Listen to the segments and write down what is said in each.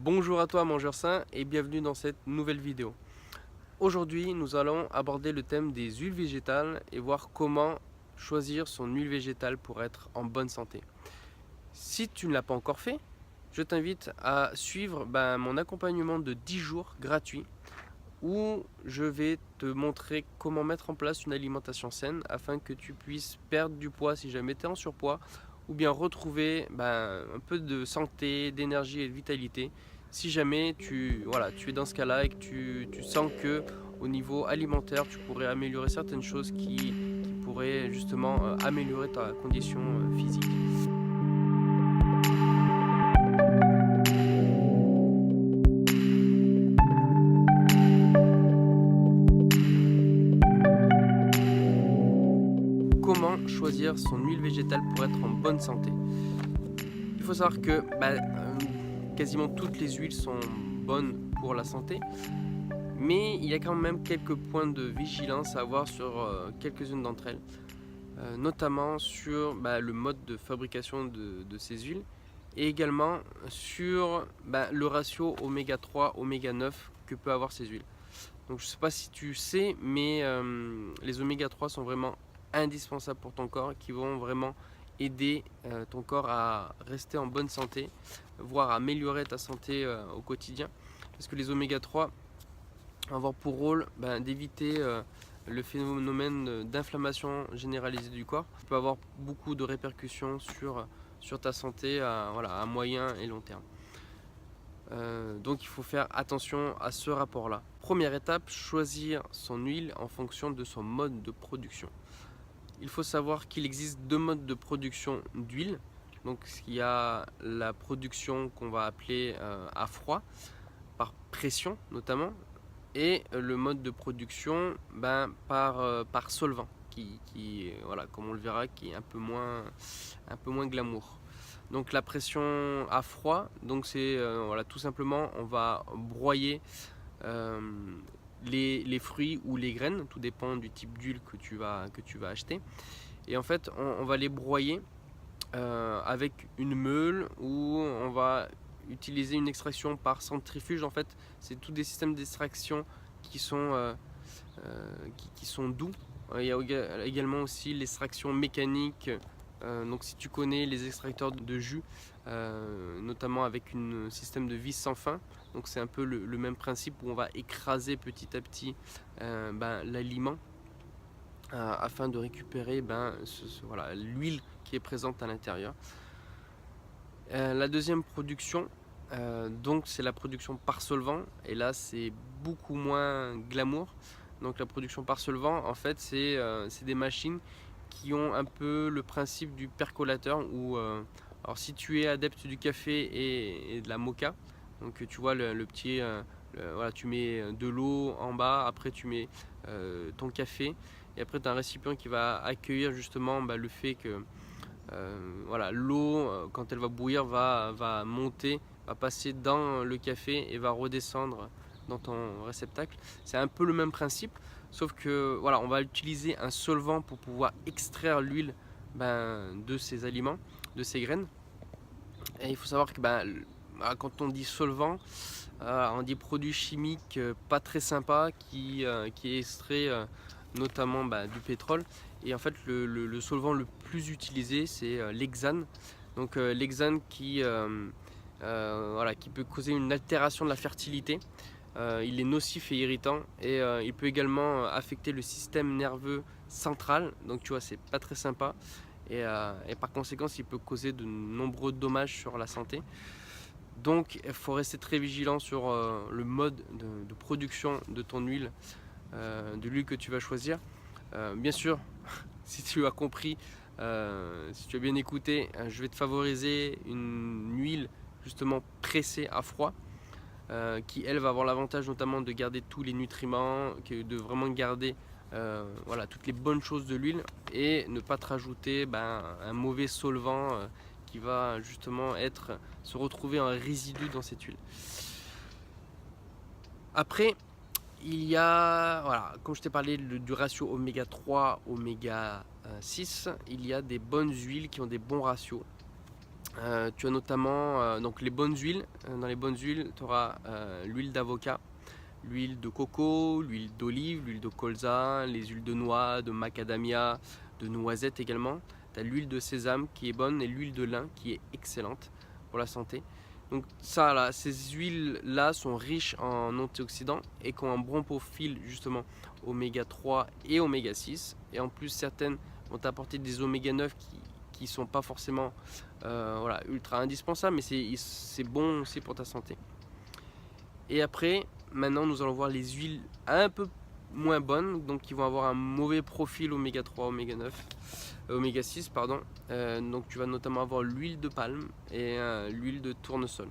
Bonjour à toi mangeur sain et bienvenue dans cette nouvelle vidéo. Aujourd'hui nous allons aborder le thème des huiles végétales et voir comment choisir son huile végétale pour être en bonne santé. Si tu ne l'as pas encore fait, je t'invite à suivre mon accompagnement de 10 jours gratuit où je vais te montrer comment mettre en place une alimentation saine afin que tu puisses perdre du poids si jamais tu es en surpoids ou bien retrouver un peu de santé, d'énergie et de vitalité si jamais tu es dans ce cas-là et que tu sens que au niveau alimentaire tu pourrais améliorer certaines choses qui pourraient justement améliorer ta condition physique. Comment choisir son huile végétale pour être en bonne santé? Il faut savoir que quasiment toutes les huiles sont bonnes pour la santé, mais il y a quand même quelques points de vigilance à avoir sur quelques-unes d'entre elles, notamment sur le mode de fabrication de ces huiles et également sur le ratio oméga 3, oméga 9 que peut avoir ces huiles. Donc je ne sais pas si tu sais, mais les oméga 3 sont vraiment indispensables pour ton corps, qui vont vraiment aider ton corps à rester en bonne santé, voire à améliorer ta santé au quotidien. Parce que les oméga 3 vont avoir pour rôle d'éviter le phénomène d'inflammation généralisée du corps. Ça peut avoir beaucoup de répercussions sur ta santé à moyen et long terme. Donc il faut faire attention à ce rapport-là. Première étape, choisir son huile en fonction de son mode de production. Il faut savoir qu'il existe deux modes de production d'huile. Donc il y a la production qu'on va appeler à froid, par pression notamment, et le mode de production par solvant, voilà, comme on le verra, qui est un peu moins glamour. Donc la pression à froid, donc c'est tout simplement on va broyer euh, les fruits ou les graines, tout dépend du type d'huile que tu vas acheter. Et en fait on va les broyer avec une meule ou on va utiliser une extraction par centrifuge. En fait c'est tous des systèmes d'extraction qui sont, qui sont doux. Il y a également aussi l'extraction mécanique. Donc si tu connais les extracteurs de jus, notamment avec un système de vis sans fin, donc c'est un peu le même principe où on va écraser petit à petit l'aliment afin de récupérer l'huile qui est présente à l'intérieur. La deuxième production, donc c'est la production par solvant, et là c'est beaucoup moins glamour. Donc la production par solvant, en fait c'est des machines qui ont un peu le principe du percolateur où alors si tu es adepte du café et de la moka, donc tu vois le petit tu mets de l'eau en bas, après tu mets ton café et après tu as un récipient qui va accueillir justement le fait que l'eau quand elle va bouillir va monter, va passer dans le café et va redescendre dans ton réceptacle. C'est un peu le même principe, sauf que on va utiliser un solvant pour pouvoir extraire l'huile de ces aliments, de ces graines. Et il faut savoir que quand on dit solvant, on dit produit chimique pas très sympa qui est extrait notamment du pétrole. Et en fait le solvant le plus utilisé c'est l'hexane. Donc l'hexane qui peut causer une altération de la fertilité. Il est nocif et irritant et il peut également affecter le système nerveux central. Donc tu vois, c'est pas très sympa et par conséquent il peut causer de nombreux dommages sur la santé. Donc il faut rester très vigilant sur le mode de production de ton huile, de l'huile que tu vas choisir. Bien sûr, si tu as compris, si tu as bien écouté, je vais te favoriser une huile justement pressée à froid, qui elle va avoir l'avantage notamment de garder tous les nutriments, de vraiment garder toutes les bonnes choses de l'huile et ne pas te rajouter un mauvais solvant qui va justement se retrouver en résidu dans cette huile. Après, il y a, comme je t'ai parlé du ratio oméga 3, oméga 6, il y a des bonnes huiles qui ont des bons ratios. Tu as notamment donc les bonnes huiles. Dans les bonnes huiles, tu auras l'huile d'avocat, l'huile de coco, l'huile d'olive, l'huile de colza, les huiles de noix, de macadamia, de noisette également. Tu as l'huile de sésame qui est bonne et l'huile de lin qui est excellente pour la santé. Donc ça là, ces huiles là sont riches en antioxydants et qui ont un bon profil justement oméga 3 et oméga 6. Et en plus certaines vont t'apporter des oméga 9 qui sont pas forcément voilà, ultra indispensables, mais c'est bon aussi pour ta santé. Et après, maintenant nous allons voir les huiles un peu moins bonnes, donc qui vont avoir un mauvais profil oméga 3, oméga 9, oméga 6 pardon. Donc tu vas notamment avoir l'huile de palme et l'huile de tournesol.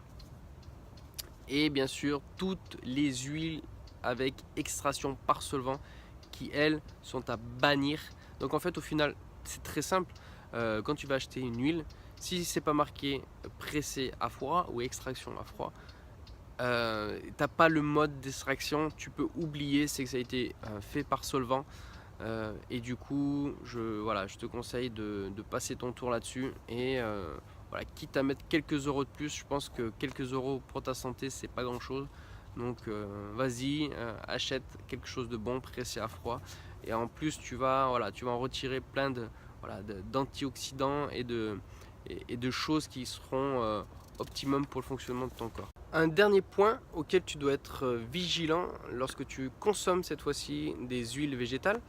Et bien sûr toutes les huiles avec extraction par solvant qui elles sont à bannir. Donc en fait au final c'est très simple. Quand tu vas acheter une huile, si c'est pas marqué pressé à froid ou extraction à froid, t'as pas le mode d'extraction, tu peux oublier, c'est que ça a été fait par solvant. Et du coup je te conseille de passer ton tour là-dessus et voilà, quitte à mettre quelques euros de plus, je pense que quelques euros pour ta santé c'est pas grand chose, donc vas-y, achète quelque chose de bon pressé à froid et en plus tu vas en retirer plein d'antioxydants et de choses qui seront optimum pour le fonctionnement de ton corps. Un dernier point auquel tu dois être vigilant lorsque tu consommes cette fois-ci des huiles végétales.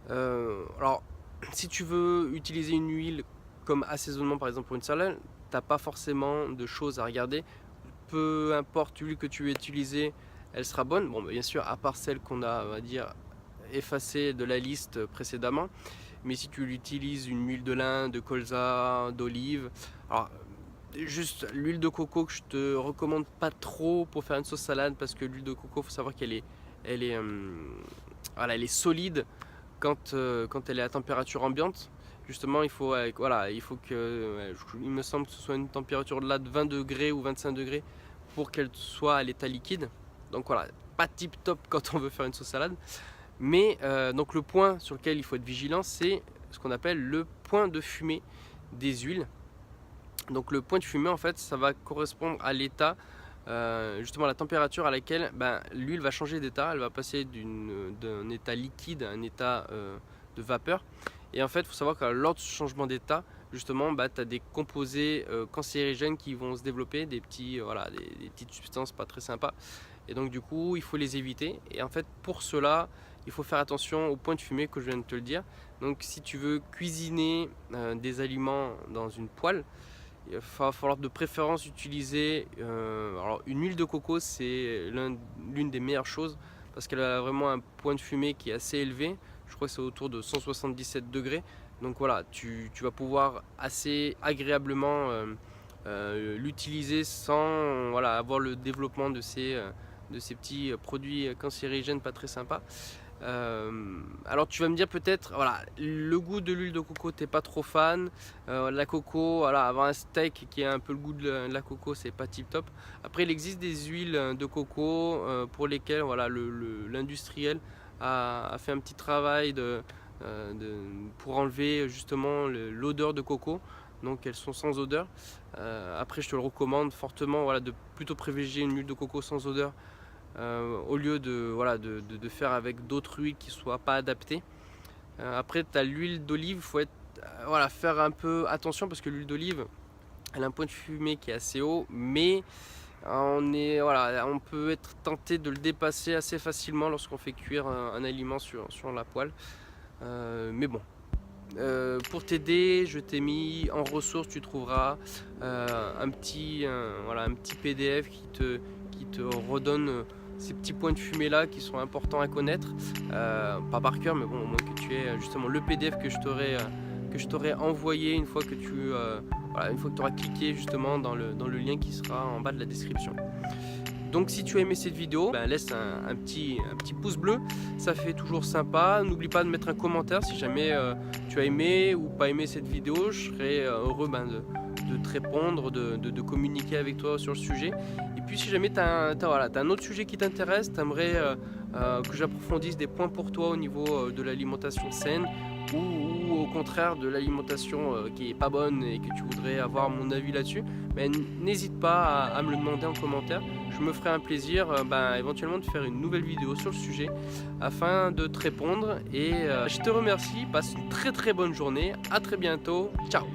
Alors, si tu veux utiliser une huile comme assaisonnement par exemple pour une salade, tu n'as pas forcément de choses à regarder. Peu importe l'huile que tu veux utiliser, elle sera bonne. Bon, bien sûr, à part celle qu'on a, on va dire, effacée de la liste précédemment. Mais si tu utilises une huile de lin, de colza, d'olive, alors juste l'huile de coco que je te recommande pas trop pour faire une sauce salade, parce que l'huile de coco, faut savoir qu'elle est, voilà, elle est solide quand elle est à température ambiante. Justement, il faut que, il me semble que ce soit une température là de 20 degrés ou 25 degrés pour qu'elle soit à l'état liquide. Donc voilà, pas tip top quand on veut faire une sauce salade. Mais donc le point sur lequel il faut être vigilant, c'est ce qu'on appelle le point de fumée des huiles. Donc le point de fumée, en fait, ça va correspondre à l'état, justement à la température à laquelle l'huile va changer d'état. Elle va passer d'un état liquide à un état de vapeur. Et en fait, il faut savoir que lors de ce changement d'état, justement, tu as des composés cancérigènes qui vont se développer, des petites substances pas très sympas. Et donc du coup, il faut les éviter. Et en fait, pour cela, il faut faire attention au point de fumée que je viens de te le dire. Donc si tu veux cuisiner des aliments dans une poêle, il va falloir de préférence utiliser alors une huile de coco, c'est l'une des meilleures choses parce qu'elle a vraiment un point de fumée qui est assez élevé. Je crois que c'est autour de 177 degrés. Donc voilà, tu vas pouvoir assez agréablement l'utiliser sans avoir le développement de ces petits produits cancérigènes pas très sympas. Alors tu vas me dire peut-être, voilà, le goût de l'huile de coco t'es pas trop fan, la coco, voilà, avoir un steak qui a un peu le goût de la coco c'est pas tip top. Après il existe des huiles de coco pour lesquelles voilà, l'industriel a fait un petit travail pour enlever justement l'odeur de coco, donc elles sont sans odeur. Après je te le recommande fortement, voilà, de plutôt privilégier une huile de coco sans odeur au lieu de faire avec d'autres huiles qui ne soient pas adaptées. Après tu as l'huile d'olive, il faut faire un peu attention parce que l'huile d'olive elle a un point de fumée qui est assez haut, mais on peut être tenté de le dépasser assez facilement lorsqu'on fait cuire un aliment sur la poêle. Mais bon, pour t'aider, je t'ai mis en ressources, tu trouveras un petit PDF qui te redonne ces petits points de fumée là qui sont importants à connaître, pas par cœur, mais bon, au moins que tu aies justement le PDF que je t'aurai envoyé une fois que tu auras cliqué justement dans le lien qui sera en bas de la description. Donc si tu as aimé cette vidéo, laisse un petit pouce bleu, ça fait toujours sympa. N'oublie pas de mettre un commentaire si jamais tu as aimé ou pas aimé cette vidéo. Je serai heureux de te répondre, de communiquer avec toi sur le sujet. Et puis si jamais tu as un autre sujet qui t'intéresse, tu aimerais que j'approfondisse des points pour toi au niveau de l'alimentation saine ou au contraire de l'alimentation qui est pas bonne et que tu voudrais avoir mon avis là-dessus, ben, n'hésite pas à me le demander en commentaire. Je me ferai un plaisir éventuellement de faire une nouvelle vidéo sur le sujet afin de te répondre. Et je te remercie, passe une très très bonne journée, à très bientôt, ciao.